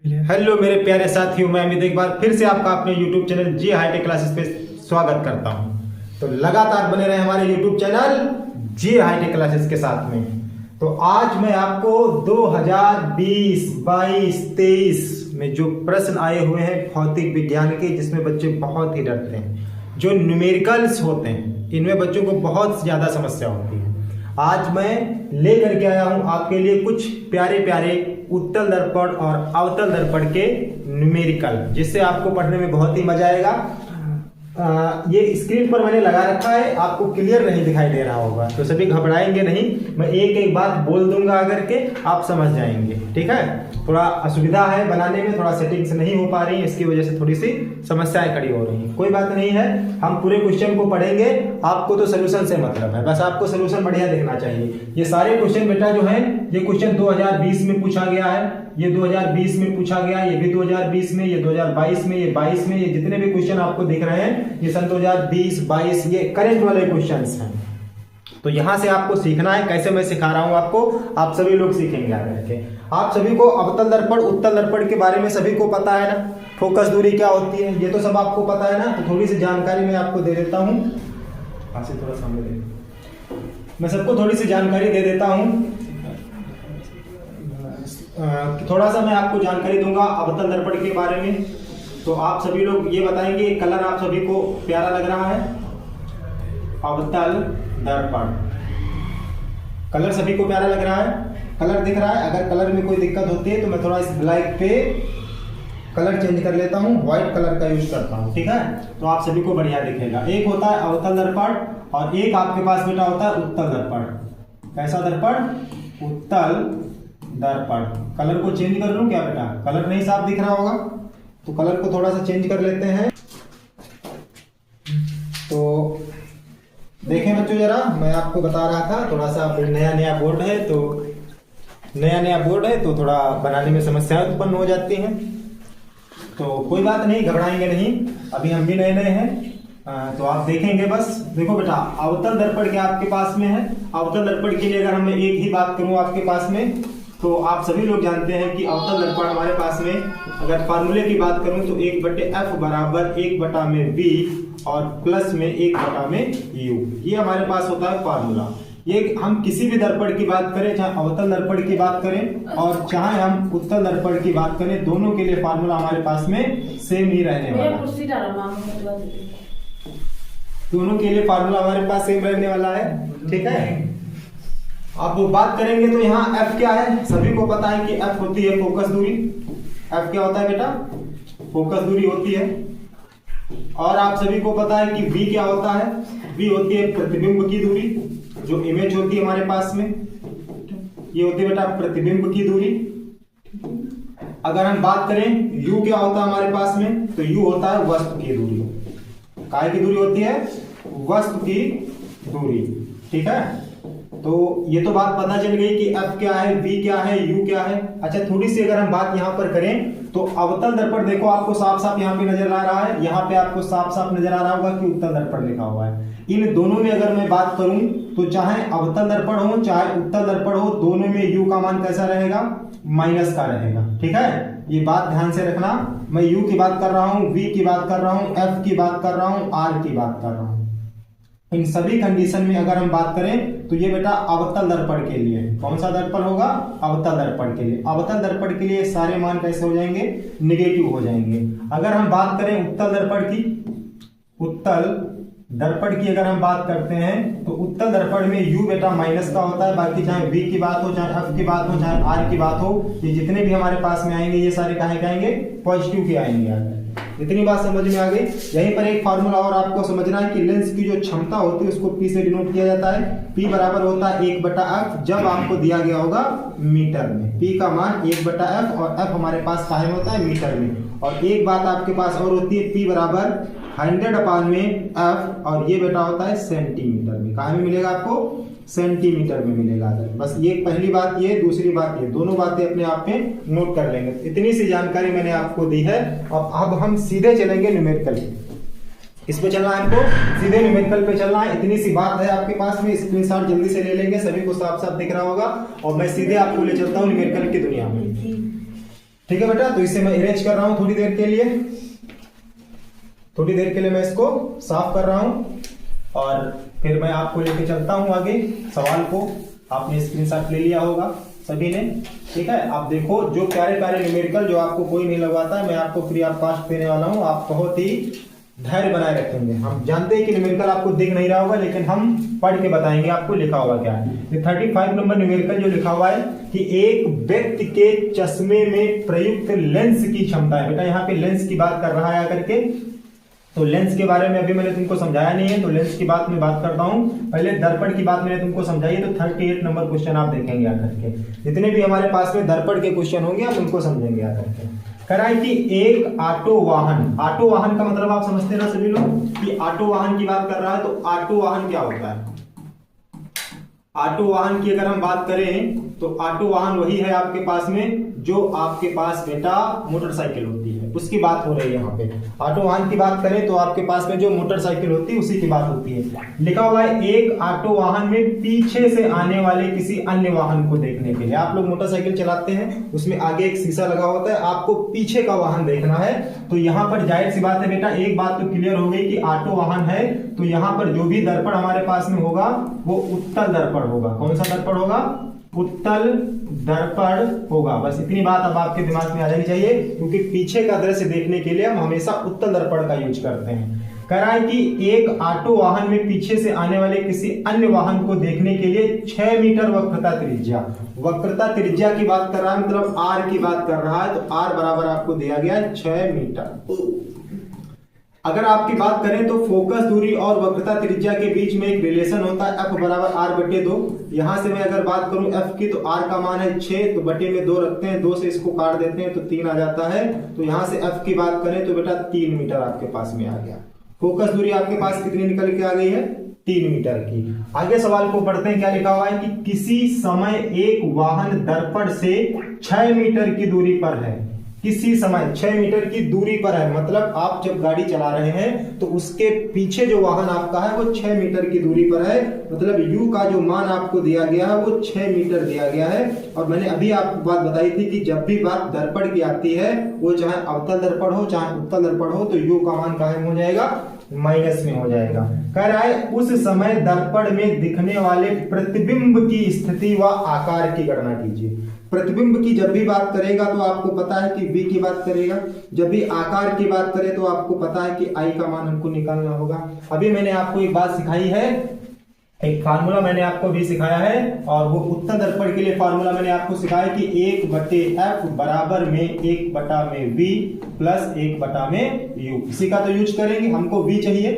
Hello मेरे प्यारे साथियों, मैं अमित एक बार फिर से आपका अपने YouTube चैनल जी हाईटेक क्लासेस पे स्वागत करता हूं। तो लगातार बने रहे हमारे YouTube चैनल जी हाईटेक क्लासेस के साथ में। तो आज मैं आपको 2020, 22, 23 में जो प्रश्न आए हुए हैं भौतिक विज्ञान के, जिसमें बच्चे बहुत ही डरते हैं, जो न्यूमेरिकल्स होते हैं, इनमें बच्चों को बहुत ज्यादा समस्या होती है। आज मैं लेकर के आया हूं आपके लिए कुछ प्यारे प्यारे उत्तल दर्पण और अवतल दर्पण के न्यूमेरिकल, जिससे आपको पढ़ने में बहुत ही मजा आएगा। ये स्क्रीन पर मैंने लगा रखा है, आपको क्लियर नहीं दिखाई दे रहा होगा, तो सभी घबराएंगे नहीं। मैं एक एक बात बोल दूंगा अगर के आप समझ जाएंगे, ठीक है। थोड़ा असुविधा है बनाने में, थोड़ा सेटिंग्स नहीं हो पा रही है, इसकी वजह से थोड़ी सी समस्याएं खड़ी हो रही हैं। कोई बात नहीं है, हम पूरे क्वेश्चन को पढ़ेंगे। आपको तो सोल्यूशन से मतलब है, बस आपको सोल्यूशन बढ़िया देखना चाहिए। ये सारे क्वेश्चन बेटा जो है, ये क्वेश्चन 2020 में पूछा गया है, ये 2020 में पूछा गया, ये भी 2020 में, ये 2022 में, ये 22 में, ये जितने भी क्वेश्चन आपको दिख रहे हैं ये सन 2020, 22 ये करंट वाले क्वेश्चंस हैं। तो यहां से आपको सीखना है। कैसे मैं सिखा रहा हूं आपको, आप सभी लोग सीखेंगे आकर के। आप सभी को अवतल दर्पण उत्तल दर्पण के बारे में सभी को पता है ना, फोकस दूरी क्या होती है, ये तो सब आपको पता है ना। तो थोड़ी सी जानकारी मैं आपको दे देता हूं, से थोड़ा सामने दे, मैं सबको थोड़ी सी जानकारी दे देता हूं। थोड़ा सा मैं आपको जानकारी दूंगा अवतल दर्पण के बारे में। तो आप सभी लोग ये बताएंगे, कलर आप सभी को प्यारा लग रहा है, अवतल दर्पण कलर सभी को प्यारा लग रहा है, कलर दिख रहा है। अगर कलर में कोई दिक्कत होती है तो मैं थोड़ा इस ब्लैक पे कलर चेंज कर लेता हूं, व्हाइट कलर का यूज करता हूं, ठीक है। तो आप सभी को बढ़िया दिखेगा। एक होता है अवतल दर्पण और एक आपके पास बेटा होता है उत्तल दर्पण। कैसा दर्पण? उत्तल दर्पण। कलर को चेंज कर लूं क्या बेटा? कलर नहीं साफ दिख रहा होगा, तो कलर को थोड़ा सा चेंज कर लेते हैं। तो देखें बच्चों जरा, मैं आपको बता रहा था, थोड़ा सा नया नया बोर्ड है, तो थोड़ा बनाने में समस्याएं उत्पन्न हो जाती हैं। तो कोई बात नहीं, घबराएंगे नहीं, अभी हम भी नए नए हैं। तो आप देखेंगे, बस देखो बेटा, अवतल दर्पण के आपके पास में है। अवतल दर्पण के लिए अगर मैं एक ही बात करूं आपके पास में, तो आप सभी लोग जानते हैं कि अवतल दर्पण हमारे पास में, अगर फार्मूले की बात करूं तो 1/f बराबर 1/v और प्लस में 1/u, ये हमारे पास होता है फार्मूला। ये हम किसी भी दर्पण की बात करें, चाहे अवतल दर्पण की बात करें और चाहे हम उत्तल दर्पण की बात करें, दोनों के लिए फार्मूला हमारे पास में सेम ही रहने वाला है। दोनों के लिए फार्मूला हमारे पास सेम रहने वाला है, ठीक है। अब बात करेंगे तो यहाँ f क्या है, सभी को पता है कि f होती है फोकस दूरी। f क्या होता है बेटा? फोकस दूरी होती है। और आप सभी को पता है कि v क्या होता है? v होती है प्रतिबिंब की दूरी, जो इमेज होती है हमारे पास में, ये होती है बेटा प्रतिबिंब की दूरी। अगर हम बात करें u क्या होता है हमारे पास में, तो u होता है वस्तु की दूरी। काय की दूरी होती है? वस्तु की दूरी, ठीक है। तो ये तो बात पता चल गई कि f क्या है, v क्या है, u क्या है। अच्छा, थोड़ी सी अगर हम बात यहाँ पर करें तो अवतल दर्पण देखो, आपको साफ साफ यहाँ पे नजर आ रहा है, यहाँ पे आपको साफ साफ नजर आ रहा होगा कि उत्तल दर्पण लिखा हुआ है। इन दोनों में अगर मैं बात करूं तो चाहे अवतल दर्पण हो चाहे उत्तल दर्पण हो, दोनों में u का मान कैसा रहेगा? माइनस का रहेगा, ठीक है। ये बात ध्यान से रखना, मैं u की बात कर रहा हूं, v की बात कर रहा हूं, f की बात कर रहा हूं, r की बात कर रहा हूं। इन सभी कंडीशन में अगर हम बात करें तो ये बेटा अवतल दर्पण के लिए, कौन सा दर्पण होगा? अवतल दर्पण के लिए। अवतल दर्पण के लिए सारे मान कैसे हो जाएंगे? नेगेटिव हो जाएंगे। अगर हम बात करें उत्तल दर्पण की, उत्तल दर्पण की अगर हम बात करते हैं तो उत्तल दर्पण में u बेटा माइनस का होता है, बाकी चाहे v की बात हो, चाहे f की बात हो, चाहे r की बात हो, ये जितने भी हमारे पास में आएंगे ये सारे कहां के आएंगे? पॉजिटिव के आएंगे। इतनी बात समझ में आ गई। यहीं पर एक फार्मूला और आपको समझना है कि लेंस की जो क्षमता होती है उसको p से डिनोट किया जाता है। p बराबर होता है 1/f, जब आपको दिया गया होगा मीटर में। p का मान 1/f और f हमारे पास काहे में होता है? मीटर में। और एक बात आपके पास और होती है, p बराबर 100/f और ये बेटा होता है सेंटीमीटर में। कहाँ में मिलेगा आपको? सेंटीमीटर में मिलेगा। बस ये पहली बात, ये दूसरी बात, ये दोनों बातें अपने आप में नोट कर लेंगे। इतनी सी जानकारी मैंने आपको दी है। अब हम सीधे चलेंगे न्यूमेरिकल, इस पे चलना है हमको, सीधे न्यूमेरिकल पे चलना है। इतनी सी बात है आपके पास में, स्क्रीनशॉट जल्दी से ले लेंगे, सभी को साफ साफ दिख रहा होगा। और मैं सीधे आपको ले चलता हूँ न्यूमेरिकल की दुनिया में। ठीक है बेटा, तो इसे मैं इरेज कर रहा हूं थोड़ी देर के लिए, थोड़ी देर के लिए मैं इसको साफ कर रहा हूं और फिर मैं आपको लेके चलता हूं आगे सवाल को। आपने स्क्रीनशॉट ले लिया होगा सभी ने, ठीक है। आप देखो जो प्यारे प्यारे न्यूमेरिकल जो आपको कोई नहीं लगवाता है, मैं आपको फ्री ऑफ कॉस्ट देने वाला हूं। आप बहुत ही धैर्य बनाए रखेंगे। हम जानते हैं कि न्यूमेरिकल आपको दिख नहीं रहा होगा, लेकिन हम पढ़ के बताएंगे आपको लिखा हुआ क्या है। ये 35 नंबर न्यूमेरिकल जो लिखा हुआ है कि एक व्यक्ति के चश्मे में प्रयुक्त लेंस की क्षमता है। बेटा यहाँ पे लेंस की बात कर रहा है आकर के, तो लेंस के बारे में अभी मैंने तुमको समझाया नहीं है, तो लेंस की बात मैं बात करता हूं। पहले दर्पण की बात मैंने तुमको समझाई है, तो 38 नंबर क्वेश्चन आप देखेंगे आकर के। जितने भी हमारे पास में दर्पण के क्वेश्चन होंगे आप उनको समझेंगे आकर के। कराए कि एक ऑटो वाहन, ऑटो वाहन का मतलब आप समझते ना सभी लोग कि ऑटो वाहन की बात कर रहा है, तो ऑटो वाहन क्या होता है? ऑटो वाहन की अगर हम बात करें तो ऑटो वाहन वही है आपके पास में जो आपके पास बेटा मोटरसाइकिल होती है, उसकी बात हो रही है यहाँ पे। ऑटो वाहन की बात करें तो आपके पास में जो मोटरसाइकिल होती है उसी की बात होती है। लिखा हुआ है एक ऑटो वाहन में पीछे से आने वाले किसी अन्य वाहन को देखने के लिए। आप लोग मोटरसाइकिल चलाते हैं, उसमें आगे एक शीशा लगा होता है, आपको पीछे का वाहन देखना है। तो यहाँ पर जाहिर सी बात है बेटा, एक बात तो क्लियर हो गई कि ऑटो वाहन है, तो यहाँ पर जो भी दर्पण हमारे पास में होगा वो उत्तल दर्पण होगा। कौन सा दर्पण होगा? उत्तल दर्पण होगा। बस इतनी बात अब आपके दिमाग में आ जानी चाहिए, क्योंकि पीछे का दृश्य देखने के लिए हम हमेशा उत्तल दर्पण का यूज करते हैं। कह रहा है कि एक ऑटो वाहन में पीछे से आने वाले किसी अन्य वाहन को देखने के लिए 6 मीटर वक्रता त्रिज्या, वक्रता त्रिज्या की बात कर रहा है, मतलब आर की बात कर रहा है, तो आर बराबर आपको दिया गया है 6 मीटर। अगर आपकी बात करें तो फोकस दूरी और वक्रता त्रिज्या के बीच में एक रिलेशन होता है, f बराबर r बटे 2। यहां से मैं अगर बात करूं f की, तो r का मान है 6, तो बटे में 2 रखते हैं, 2 से इसको काट देते हैं तो 3 आ जाता है। तो यहां से f की बात करें तो बेटा 3 मीटर आपके पास में आ गया। फोकस दूरी आपके पास कितनी निकल के आ गई है? 3 मीटर की। आगे सवाल को पढ़ते हैं, क्या लिखा हुआ है कि किसी समय एक वाहन दर्पण से 6 मीटर की दूरी पर है। किसी समय 6 मीटर की दूरी पर है, मतलब आप जब गाड़ी चला रहे हैं तो उसके पीछे जो वाहन आपका है वो 6 मीटर की दूरी पर है, मतलब u का जो मान आपको दिया गया है वो 6 मीटर दिया गया है। और मैंने अभी आपको बात बताई थी कि जब भी बात दर्पण की आती है, वो चाहे अवतल दर्पण हो चाहे उत्तल दर्पण हो, तो u का मान काहे में हो जाएगा? माइनस में हो जाएगा। कह रहा है उस समय दर्पण में दिखने वाले प्रतिबिंब की स्थिति व आकार की गणना कीजिए। प्रतिबिंब की जब भी बात करेगा तो आपको पता है कि v की बात करेगा, जब भी आकार की बात करे तो आपको पता है कि i का मान हमको निकालना होगा। अभी मैंने आपको एक बात सिखाई है, एक फार्मूला मैंने आपको भी सिखाया है, और वो उत्तल दर्पण के लिए फार्मूला मैंने आपको सिखाया कि 1/f बराबर में 1/v प्लस 1/में u। इसी का तो यूज करेंगे, हमको v चाहिए,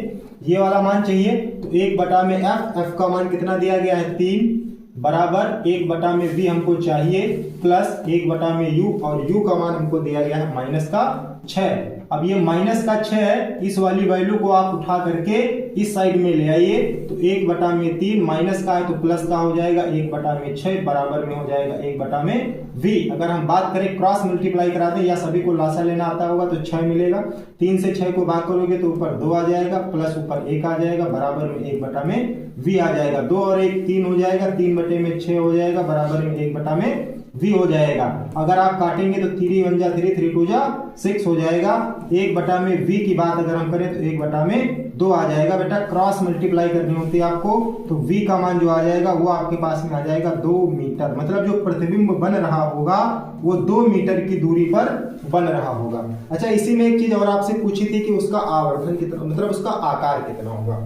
ये वाला मान चाहिए, तो 1/f, f का मान कितना दिया गया है? 3 बराबर 1/v हमको चाहिए प्लस 1/में u, और u का मान हमको दिया गया है माइनस का 6। अब ये माइनस का 6 है, इस वाली वैल्यू को आप उठा करके इस साइड में ले आइए, तो 1/3 माइनस का है तो प्लस का हो जाएगा, 1/6 बराबर में हो जाएगा 1/v। अगर हम बात करें क्रॉस मल्टीप्लाई कराते हैं या सभी को लासा लेना आता होगा तो 6 मिलेगा, 3 से 6 को भाग करोगे तो ऊपर 2 आ जाएगा, प्लस ऊपर 1 आ जाएगा, बराबर में 1/v आ जाएगा। 2 और 1 3 हो जाएगा, 3/6 हो जाएगा, बराबर में 1/v हो जाएगा। अगर आप काटेंगे तो 3 1 जा 3, 3 2 जा 6 हो जाएगा। 1/v की बात अगर हम करें तो 1/2 आ जाएगा। बेटा क्रॉस मल्टीप्लाई करनी होती है आपको, तो v का मान जो आ जाएगा वो आपके पास में आ जाएगा 2 मीटर, मतलब जो प्रतिबिंब बन रहा होगा वो 2 मीटर की दूरी पर बन रहा होगा। अच्छा, इसी में एक चीज और आपसे पूछी थी कि उसका आवर्धन कितना, मतलब उसका आकार कितना होगा।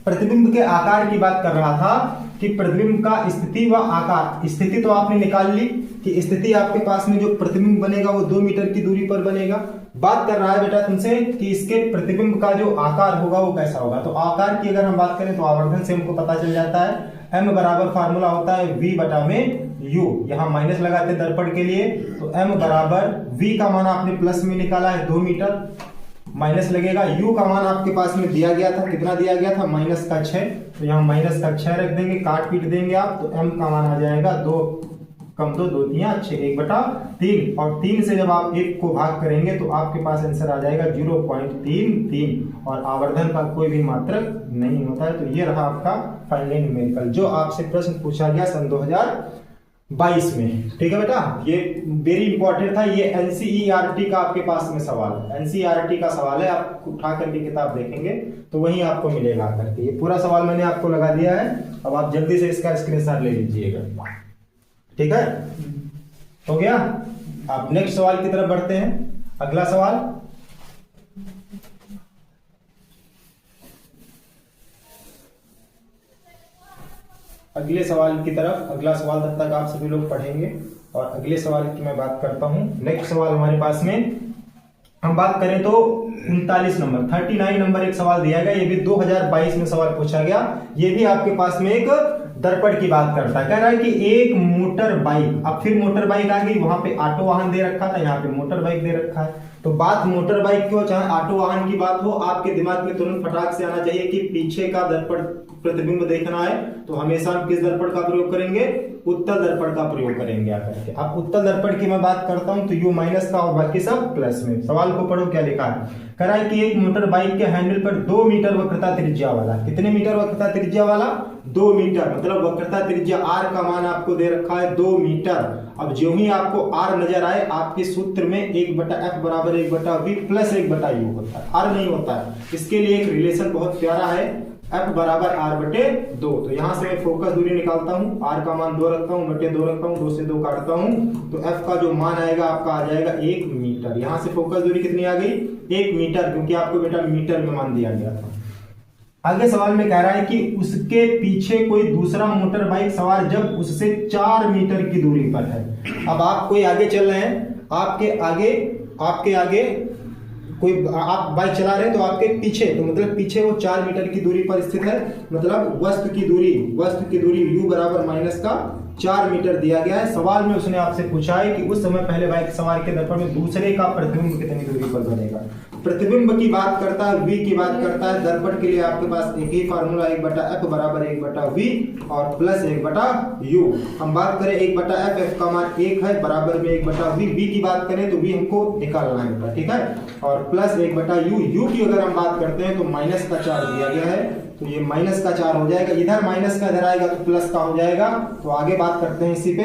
प्रतिबिंब के आकार की बात कर रहा था कि प्रतिबिंब का स्थिति व आकार। स्थिति तो आपने निकाल ली कि स्थिति आपके पास में जो प्रतिबिंब बनेगा वो 2 मीटर की दूरी पर बनेगा। बात कर रहा है बेटा तुमसे कि इसके प्रतिबिंब का जो आकार होगा वो कैसा होगा। तो आकार की अगर हम बात करें तो आवर्धन से हमको पता चल जाता है, m बराबर फार्मूला होता है v/u। यहाँ माइनस लगाते दर्पण के लिए, तो m बराबर v का मान आपने प्लस में निकाला है 2 मीटर, माइनस लगेगा, u का मान आपके पास में दिया गया था, कितना दिया गया था? माइनस का 6, तो यहाँ माइनस का 6 रख देंगे, काट पीट देंगे आप, तो m का मान आ जाएगा 2 कम 2 2 3 6, 1/3, और 3 से जब आप 1 को भाग करेंगे तो आपके पास आंसर आ जाएगा 0.33, और आवर्धन का कोई भी मात्रक नहीं होता है। तो ये रहा आपका फाइनल न्यूमेरिकल जो आपसे प्रश्न पूछा गया सन 22 में। ठीक है बेटा, ये वेरी इंपॉर्टेंट था, ये एनसीईआरटी का आपके पास में सवाल है, एनसीईआरटी का सवाल है, आप उठा करके किताब देखेंगे तो वही आपको मिलेगा आकर के। ये पूरा सवाल मैंने आपको लगा दिया है, अब आप जल्दी से इसका स्क्रीनशॉट ले लीजिएगा। ठीक है, हो गया। आप नेक्स्ट सवाल की तरफ बढ़ते हैं। अगला सवाल, अगले सवाल की तरफ, अगला सवाल तब तक आप सभी लोग पढ़ेंगे और अगले सवाल की मैं बात करता हूं। नेक्स्ट सवाल हमारे पास में हम बात करें तो 39 नंबर 39 नंबर एक सवाल दिया गया, ये भी 2022 में सवाल पूछा गया। ये भी आपके पास में एक दर्पण की बात करता है। कह रहा है कि एक मोटर बाइक, अब फिर मोटर बाइक आ गई, वहां पे ऑटो वाहन दे रखा था, यहाँ पे मोटर बाइक दे रखा है। तो बात मोटर बाइक की हो चाहे ऑटो वाहन की बात हो, आपके दिमाग में तुरंत फटाक से आना चाहिए कि पीछे का दर्पण प्रतिबिंब देखना है तो हमेशा हम किस दर्पण का प्रयोग करेंगे, उत्तल दर्पण का प्रयोग करेंगे आकर के। अब उत्तल दर्पण की मैं बात करता हूं तो यू माइनस का और बाकी सब प्लस में। सवाल को पढ़ो क्या लिखा है। कह रहा है कि एक मोटर बाइक के हैंडल पर 2 मीटर वक्रता त्रिज्या वाला, कितने मीटर वक्रता त्रिज्या वाला, 2 मीटर, मतलब वक्रता त्रिज्या आर का मान आपको दे रखा है 2 मीटर। अब जो ही आपको आर नजर आए, आपके सूत्र में 1/f बराबर 1/v प्लस 1/u होता है, आर नहीं होता है। इसके लिए एक रिलेशन बहुत प्यारा है, f बराबर r/2। तो यहां से मैं फोकस दूरी निकालता हूं, r का मान 2 रखता हूं, बटे 2 रखता हूं, 2 से 2 काटता हूं, तो f का जो मान आएगा आपका आ जाएगा 1 मीटर। यहां से फोकस दूरी कितनी आ गई, 1 मीटर, क्योंकि आपको बेटा मीटर में मान दिया गया था। आगे सवाल में कह रहा है कि उसके पीछे कोई दूसरा मोटर बाइक सवार जब उससे 4 मीटर की दूरी पर है। अब आप कोई आगे चल रहे हैं, आपके आगे कोई आप बाइक चला रहे हैं तो आपके पीछे, तो मतलब पीछे वो 4 मीटर की दूरी पर स्थित है, मतलब वस्तु की दूरी u बराबर माइनस का 4 मीटर दिया गया है। सवाल में उसने आपसे पूछा है कि उस समय पहले बाइक सवार के दर्पण में दूसरे का प्रतिबिंब कितनी दूरी पर बनेगा। प्रतिबिंब की बात करता है, v की बात करता है। दर्पण के लिए आपके पास एक ही फार्मूला 1/f बराबर 1/v और प्लस 1/u। हम बात करें 1/f, f का मान 1 है, बराबर में 1/v। v की बात करें तो v हमको निकालना है, ठीक है, और प्लस 1/u। u की अगर हम बात करते हैं तो माइनस का 4 दिया गया है, तो ये माइनस का 4 हो जाएगा, इधर माइनस का इधर आएगा तो प्लस का हो जाएगा। तो आगे बात करते हैं इसी पे,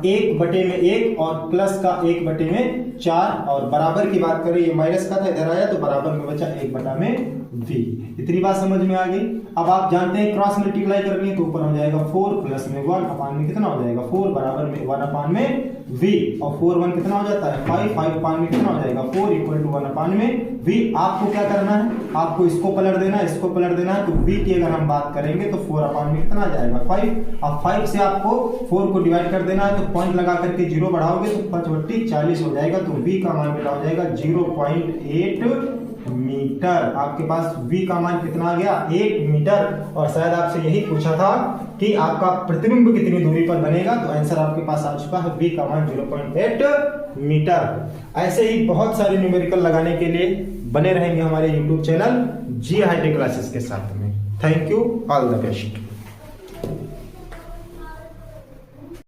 1/1 और प्लस का 1/4, और बराबर की बात करें, ये माइनस का था इधर आया तो बराबर में बचा 1/v। इतनी बात समझ में आ गई। अब आप जानते हैं क्रॉस मल्टीप्लाई करनी है तो ऊपर हो जाएगा 4 प्लस में 1 अपान में कितना हो जाएगा 4 बराबर में 1 अपान में v, और 4 1 कितना हो जाता है 5, 5 अपान में कितना हो जाएगा 4 इक्वल टू 1 अपान में v। आपको क्या करना है, आपको इसको पलट देना है, इसको पलट देना है, तो v की अगर हम बात करेंगे तो 4 अपान में कितना आ जाएगा 5। अब 5 से आपको 4 को डिवाइड कर देना है, तो पॉइंट लगा करके 0 बढ़ाओगे तो 5/40 हो जाएगा, तो v का मान बेटा हो जाएगा 0.8 मीटर। आपके पास v का मान कितना आ गया 1 मीटर। और शायद आपसे यही पूछा था कि आपका प्रतिबिंब कितनी दूरी पर बनेगा, तो आंसर आपके पास आ चुका है, v का मान 0.8 मीटर। ऐसे ही बहुत सारे न्यूमेरिकल लगाने के लिए बने रहेंगे हमारे YouTube चैनल जी हाईटेक क्लासेस के साथ में। Thank you, all the best.